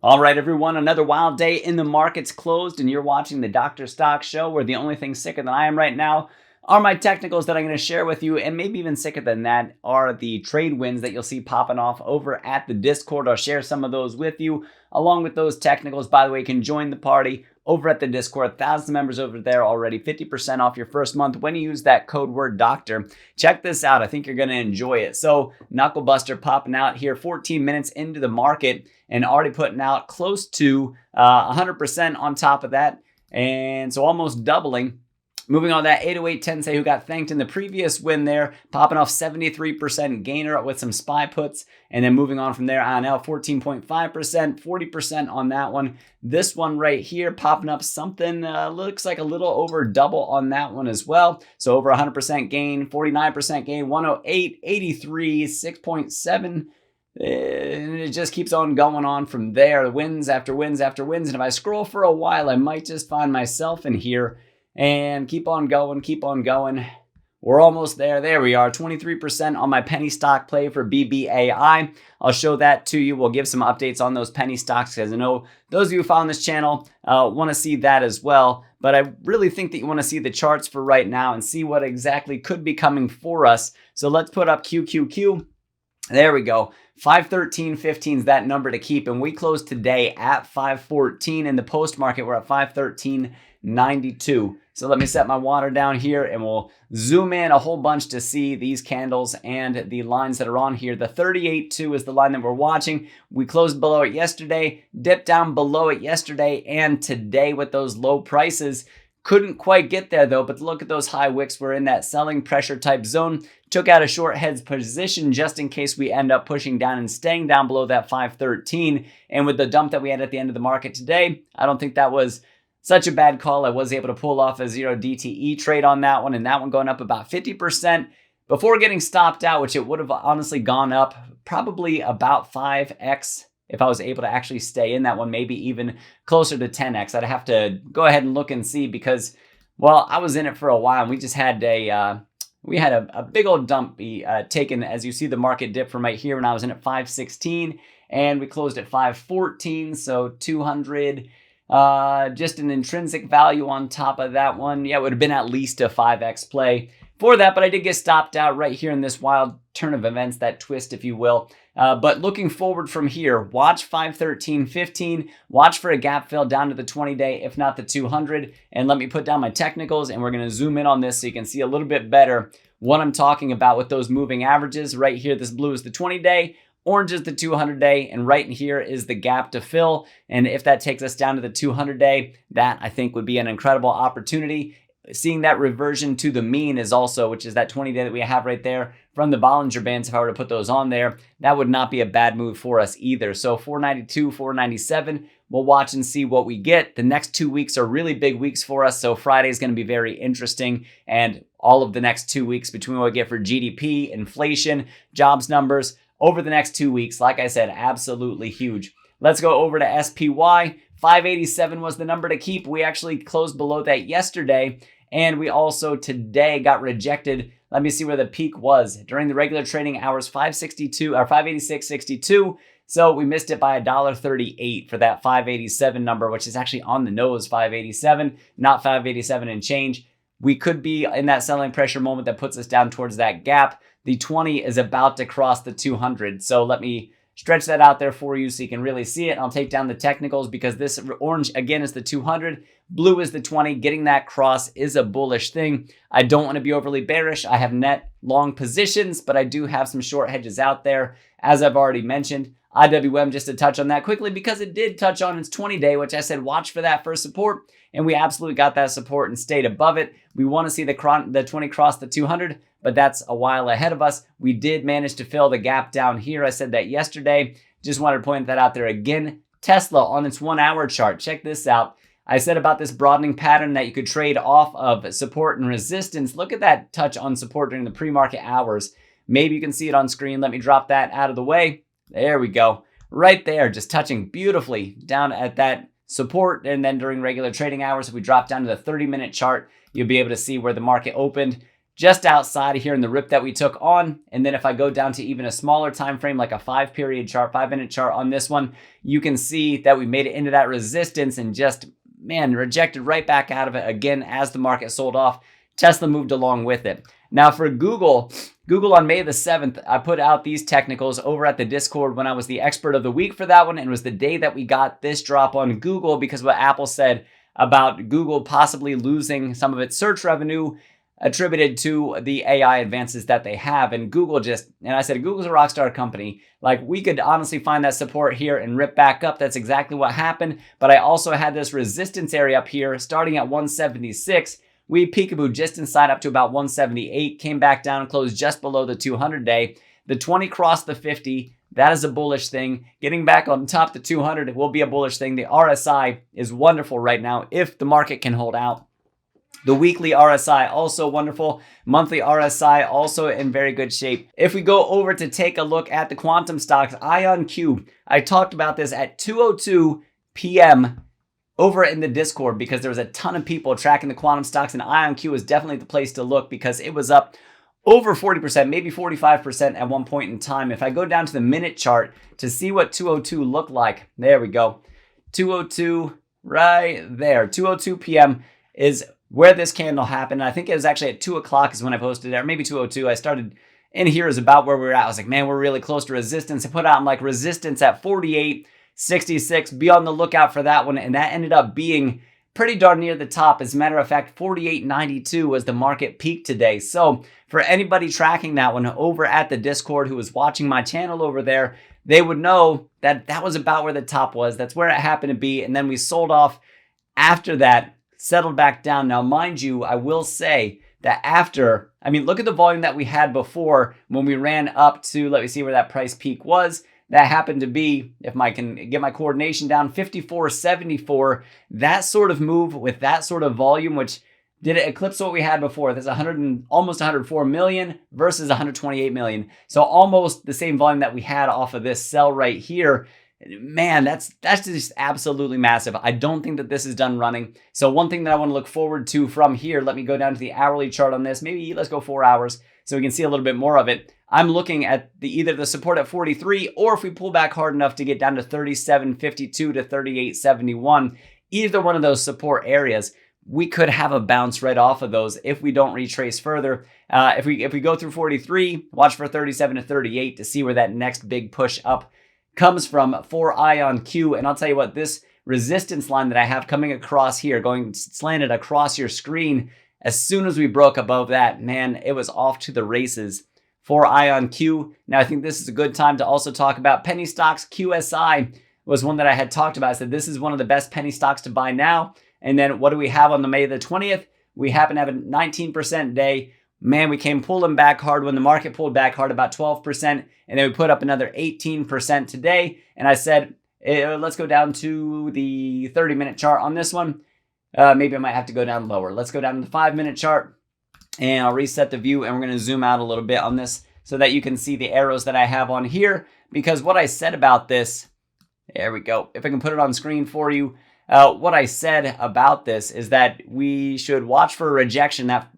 All right, everyone, another wild day in the markets closed, and you're watching the Dr. Stock Show, where the only thing sicker than I am right now are my technicals that I'm going to share with you, and maybe even sicker than that are the trade wins that you'll see popping off over at the Discord. I'll share some of those with you, along with those technicals. By the way, you can join the party over at the Discord. 1,000 members over there already, 50% off your first month when you use that code word doctor. Check this out. I think you're going to enjoy it. So, Knuckle Buster popping out here 14 minutes into the market and already putting out close to 100% on top of that. And so almost doubling. Moving on, that 808 Tensei, who got thanked in the previous win there, popping off 73% gainer with some SPY puts. And then moving on from there, IONQ 14.5%, 40% on that one. This one right here popping up something, looks like a little over double on that one as well. So over 100% gain, 49% gain, 108, 83, 6.7. And it just keeps on going on from there. Wins after wins after wins. And if I scroll for a while, I might just find myself in here and keep on going, keep on going. We're almost there. There we are, 23% on my penny stock play for BBAI. I'll show that to you. We'll give some updates on those penny stocks because I know those of you who follow this channel want to see that as well. But I really think that you want to see the charts for right now and see what exactly could be coming for us. So let's put up QQQ. There we go. 513.15 is that number to keep. And we closed today at 514. In the post market, we're at 513.92. So let me set my water down here and we'll zoom in a whole bunch to see these candles and the lines that are on here. The 38.2 is the line that we're watching. We closed below it yesterday, dipped down below it yesterday, and today with those low prices, couldn't quite get there though, but look at those high wicks. We're in that selling pressure type zone. Took out a short heads position just in case we end up pushing down and staying down below that 513. And with the dump that we had at the end of the market today, I don't think that was such a bad call. I was able to pull off a 0 DTE trade on that one, and that one going up about 50% before getting stopped out, which it would have honestly gone up probably about 5x if I was able to actually stay in that one, maybe even closer to 10x. I'd have to go ahead and look and see because, well, I was in it for a while and we just had a big old dump be taken, as you see the market dip from right here when I was in at 516 and we closed at 514. So 200, just an intrinsic value on top of that one. Yeah, it would have been at least a 5x play for that, but I did get stopped out right here in this wild turn of events, that twist, if you will. But looking forward from here, watch 513.15, watch for a gap fill down to the 20-day, if not the 200. And let me put down my technicals and we're going to zoom in on this so you can see a little bit better what I'm talking about with those moving averages. Right here, this blue is the 20-day, orange is the 200-day, and right in here is the gap to fill. And if that takes us down to the 200-day, that I think would be an incredible opportunity. Seeing that reversion to the mean is also, which is that 20-day that we have right there from the Bollinger Bands. If I were to put those on there, that would not be a bad move for us either. So 492, 497, we'll watch and see what we get. The next 2 weeks are really big weeks for us. So Friday is going to be very interesting. And all of the next 2 weeks between what we get for GDP, inflation, jobs numbers over the next 2 weeks, like I said, absolutely huge. Let's go over to SPY. 587 was the number to keep. We actually closed below that yesterday. And we also today got rejected. Let me see where the peak was. During the regular trading hours, 562 or 586.62. So we missed it by $1.38 for that 587 number, which is actually on the nose 587, not 587 and change. We could be in that selling pressure moment that puts us down towards that gap. The 20 is about to cross the 200. So let me stretch that out there for you so you can really see it. I'll take down the technicals because this orange, again, is the 200. Blue is the 20. Getting that cross is a bullish thing. I don't want to be overly bearish. I have net long positions, but I do have some short hedges out there, as I've already mentioned. IWM, just to touch on that quickly, because it did touch on its 20-day, which I said watch for that for support, and we absolutely got that support and stayed above it. We want to see the 20 cross the 200, but that's a while ahead of us. We did manage to fill the gap down here. I said that yesterday. Just wanted to point that out there again. Tesla on its 1 hour chart. Check this out. I said about this broadening pattern that you could trade off of support and resistance. Look at that touch on support during the pre-market hours. Maybe you can see it on screen. Let me drop that out of the way. There we go. Right there, just touching beautifully down at that support. And then during regular trading hours, if we drop down to the 30-minute chart, you'll be able to see where the market opened. just outside of here in the rip that we took on. And then if I go down to even a smaller time frame, like a 5-minute chart on this one, you can see that we made it into that resistance and just, man, rejected right back out of it again as the market sold off. Tesla moved along with it. Now for Google on May the 7th, I put out these technicals over at the Discord when I was the expert of the week for that one. And it was the day that we got this drop on Google because what Apple said about Google possibly losing some of its search revenue attributed to the AI advances that they have. And I said, Google's a rock star company. Like, we could honestly find that support here and rip back up. That's exactly what happened. But I also had this resistance area up here starting at 176. We peekaboo just inside up to about 178, came back down and closed just below the 200-day. The 20 crossed the 50. That is a bullish thing. Getting back on top the 200 will be a bullish thing. The RSI is wonderful right now if the market can hold out. The weekly RSI also wonderful. Monthly RSI also in very good shape. If we go over to take a look at the quantum stocks, IONQ, I talked about this at 2:02 p.m. over in the Discord because there was a ton of people tracking the quantum stocks, and IONQ is definitely the place to look because it was up over 40%, maybe 45% at one point in time. If I go down to the minute chart to see what 2:02 looked like, there we go. 2:02 right there. 2:02 p.m. is where this candle happened. I think it was actually at 2 o'clock is when I posted it, or maybe 2:02. I started in here is about where we were at. I was like, man, we're really close to resistance. I put out, I'm like, resistance at 48.66. Be on the lookout for that one. And that ended up being pretty darn near the top. As a matter of fact, 48.92 was the market peak today. So for anybody tracking that one over at the Discord who was watching my channel over there, they would know that that was about where the top was. That's where it happened to be. And then we sold off after that, settled back down. Now, mind you, I will say that look at the volume that we had before when we ran up to, let me see where that price peak was. That happened to be, if I can get my coordination down, 54.74. That sort of move with that sort of volume, which did it eclipse what we had before. There's almost 104 million versus 128 million. So almost the same volume that we had off of this sell right here. Man, that's just absolutely massive. I don't think that this is done running. So one thing that I want to look forward to from here, let me go down to the hourly chart on this. Maybe let's go 4 hours so we can see a little bit more of it. I'm looking at either the support at 43, or if we pull back hard enough to get down to 37.52 to 38.71, either one of those support areas, we could have a bounce right off of those if we don't retrace further. If we go through 43, watch for 37 to 38 to see where that next big push up comes from for IONQ. And I'll tell you what, this resistance line that I have coming across here, going slanted across your screen, as soon as we broke above that, man, it was off to the races for IONQ. Now, I think this is a good time to also talk about penny stocks. QSI was one that I had talked about. I said, this is one of the best penny stocks to buy now. And then what do we have on the May the 20th? We happen to have a 19% day. Man, we came pulling back hard when the market pulled back hard, about 12%. And then we put up another 18% today. And I said, let's go down to the 30-minute chart on this one. Maybe I might have to go down lower. Let's go down to the 5-minute chart. And I'll reset the view, and we're going to zoom out a little bit on this so that you can see the arrows that I have on here. Because what I said about this, there we go. If I can put it on screen for you, what I said about this is that we should watch for a rejection that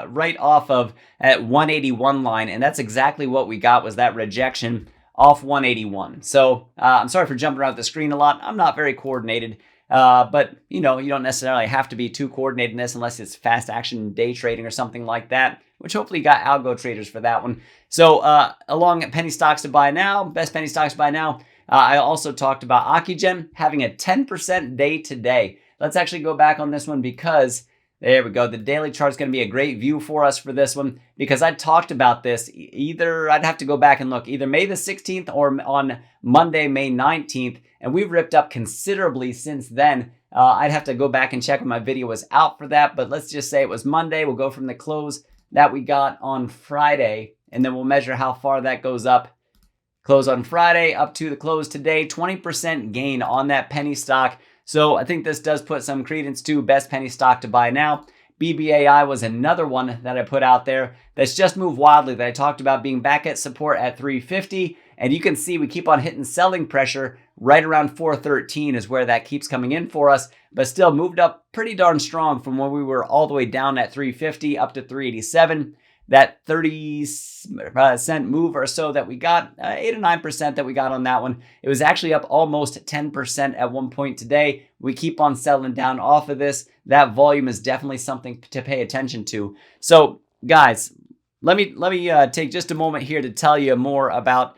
right off of at 181 line, and that's exactly what we got, was that rejection off 181. So I'm sorry for jumping around the screen a lot. I'm not very coordinated, but you don't necessarily have to be too coordinated in this unless it's fast action day trading or something like that, which hopefully you got algo traders for that one. So along at penny stocks to buy now, best penny stocks to buy now, I also talked about Oxygen having a 10% day today. Let's actually go back on this one because there we go. The daily chart is going to be a great view for us for this one because I talked about this. I'd have to go back and look either May the 16th or on Monday, May 19th. And we've ripped up considerably since then. I'd have to go back and check when my video was out for that. But let's just say it was Monday. We'll go from the close that we got on Friday, and then we'll measure how far that goes up. Close on Friday up to the close today, 20% gain on that penny stock. So I think this does put some credence to best penny stock to buy now. BBAI was another one that I put out there that's just moved wildly, that I talked about being back at support at 350. And you can see we keep on hitting selling pressure right around 413 is where that keeps coming in for us, but still moved up pretty darn strong from where we were all the way down at 350 up to 387. that 30 cent move or so that we got, 8 or 9% that we got on that one. It was actually up almost 10% at one point today. We keep on settling down off of this. That volume is definitely something to pay attention to. So guys, let me take just a moment here to tell you more about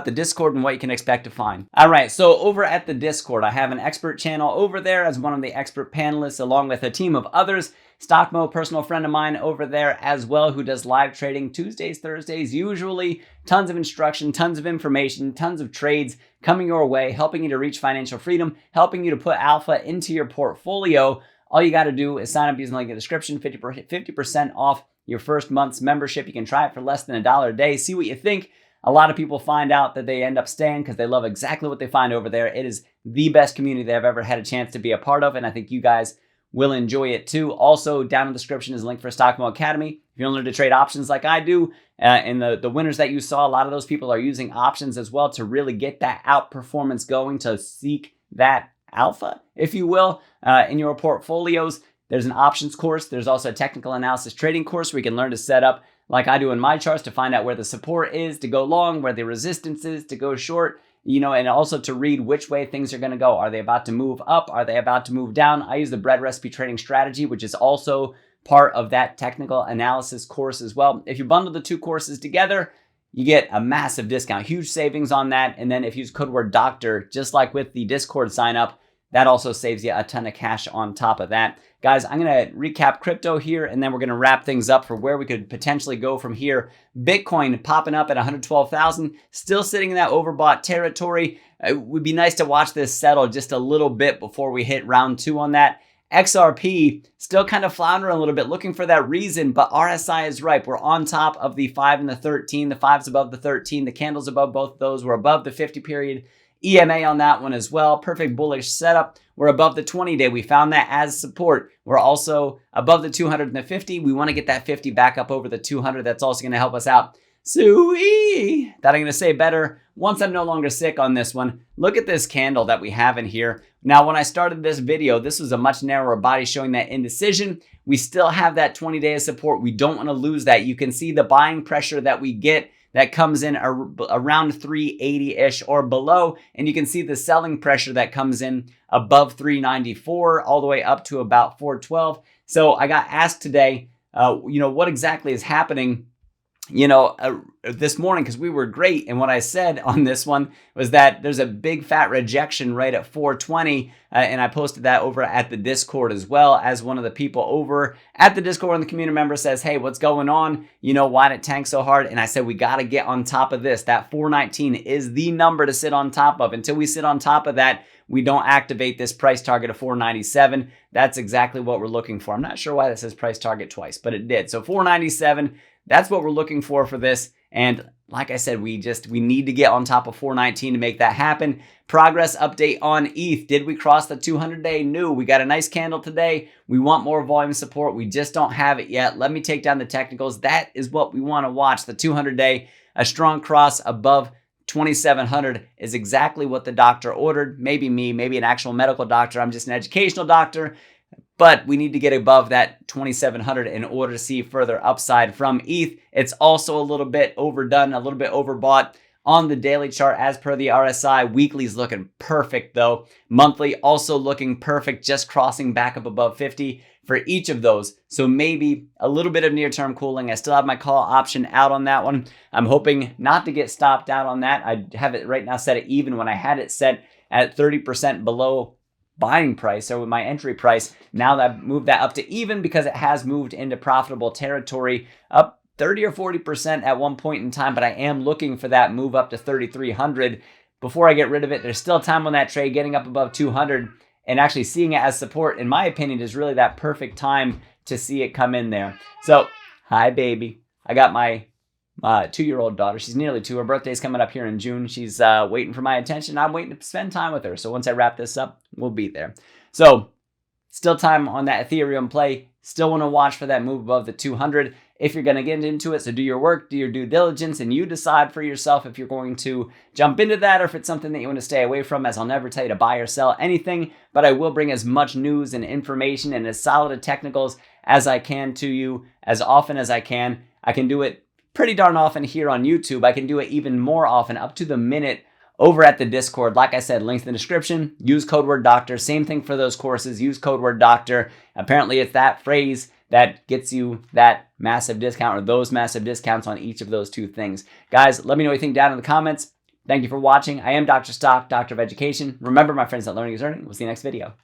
the Discord and what you can expect to find. All right, so over at the Discord, I have an expert channel over there as one of the expert panelists along with a team of others. Stockmo, personal friend of mine over there as well, who does live trading Tuesdays, Thursdays, usually. Tons of instruction, tons of information, tons of trades coming your way, helping you to reach financial freedom, helping you to put alpha into your portfolio. All you got to do is sign up using the link in the description, 50% off your first month's membership. You can try it for less than $1 a day. See what you think. A lot of people find out that they end up staying because they love exactly what they find over there. It is the best community they've ever had a chance to be a part of, and I think you guys will enjoy it too. Also, down in the description is a link for Stockmo Academy. If you want to learn to trade options like I do, and the winners that you saw, a lot of those people are using options as well to really get that outperformance going, to seek that alpha, if you will, in your portfolios. There's an options course. There's also a technical analysis trading course where you can learn to set up like I do in my charts to find out where the support is to go long, where the resistance is to go short, you know, and also to read which way things are going to go. Are they about to move up? Are they about to move down? I use the bread recipe trading strategy, which is also part of that technical analysis course as well. If you bundle the two courses together, you get a massive discount, huge savings on that. And then if you use code word doctor, just like with the Discord sign up, that also saves you a ton of cash on top of that. Guys, I'm going to recap crypto here, and then we're going to wrap things up for where we could potentially go from here. Bitcoin popping up at 112,000, still sitting in that overbought territory. It would be nice to watch this settle just a little bit before we hit round 2 on that. XRP still kind of floundering a little bit, looking for that reason, but RSI is ripe. We're on top of the 5 and the 13. The 5's above the 13. The candles above both of those. We're above the 50 period. EMA on that one as well. Perfect bullish setup. We're above the 20-day. We found that as support. We're also above the 200 and the 50. We want to get that 50 back up over the 200. That's also going to help us out. Sweet. That I'm going to say better once I'm no longer sick on this one. Look at this candle that we have in here. Now, when I started this video, this was a much narrower body showing that indecision. We still have that 20-day support. We don't want to lose that. You can see the buying pressure that we get that comes in around 380-ish or below. And you can see the selling pressure that comes in above 394 all the way up to about 412. So I got asked today, what exactly is happening, this morning, because we were great. And what I said on this one was that there's a big fat rejection right at 420. And I posted that over at the Discord as well, as one of the people over at the Discord, and the community member says, hey, what's going on? Why did it tank so hard? And I said, we got to get on top of this. That 419 is the number to sit on top of. Until we sit on top of that, we don't activate this price target of 497. That's exactly what we're looking for. I'm not sure why that says price target twice, but it did. So 497, that's what we're looking for this. And like I said, we need to get on top of 419 to make that happen. Progress update on ETH. Did we cross the 200-day? No. We got a nice candle today. We want more volume support. We just don't have it yet. Let me take down the technicals. That is what we want to watch. The 200-day, a strong cross above 2,700 is exactly what the doctor ordered. Maybe me, maybe an actual medical doctor. I'm just an educational doctor. But we need to get above that 2,700 in order to see further upside from ETH. It's also a little bit overdone, a little bit overbought on the daily chart as per the RSI. Weekly's looking perfect though. Monthly also looking perfect, just crossing back up above 50 for each of those. So maybe a little bit of near-term cooling. I still have my call option out on that one. I'm hoping not to get stopped out on that. I have it right now set at even when I had it set at 30% below buying price or with my entry price. Now that I've moved that up to even because it has moved into profitable territory, up 30 or 40% at one point in time, but I am looking for that move up to 3,300 before I get rid of it. There's still time on that trade, getting up above 200 and actually seeing it as support, in my opinion, is really that perfect time to see it come in there. So, hi baby. I got my 2-year-old daughter. She's nearly 2. Her birthday's coming up here in June. She's waiting for my attention. I'm waiting to spend time with her. So once I wrap this up, we'll be there. So still time on that Ethereum play. Still want to watch for that move above the 200 if you're going to get into it. So do your work, do your due diligence, and you decide for yourself if you're going to jump into that or if it's something that you want to stay away from, as I'll never tell you to buy or sell anything, but I will bring as much news and information and as solid technicals as I can to you as often as I can. I can do it pretty darn often here on YouTube. I can do it even more often, up to the minute, over at the Discord. Like I said, links in the description. Use code word doctor. Same thing for those courses. Use code word doctor. Apparently, it's that phrase that gets you that massive discount or those massive discounts on each of those two things. Guys, let me know what you think down in the comments. Thank you for watching. I am Dr. Stock, Doctor of Education. Remember, my friends, that learning is earning. We'll see you next video.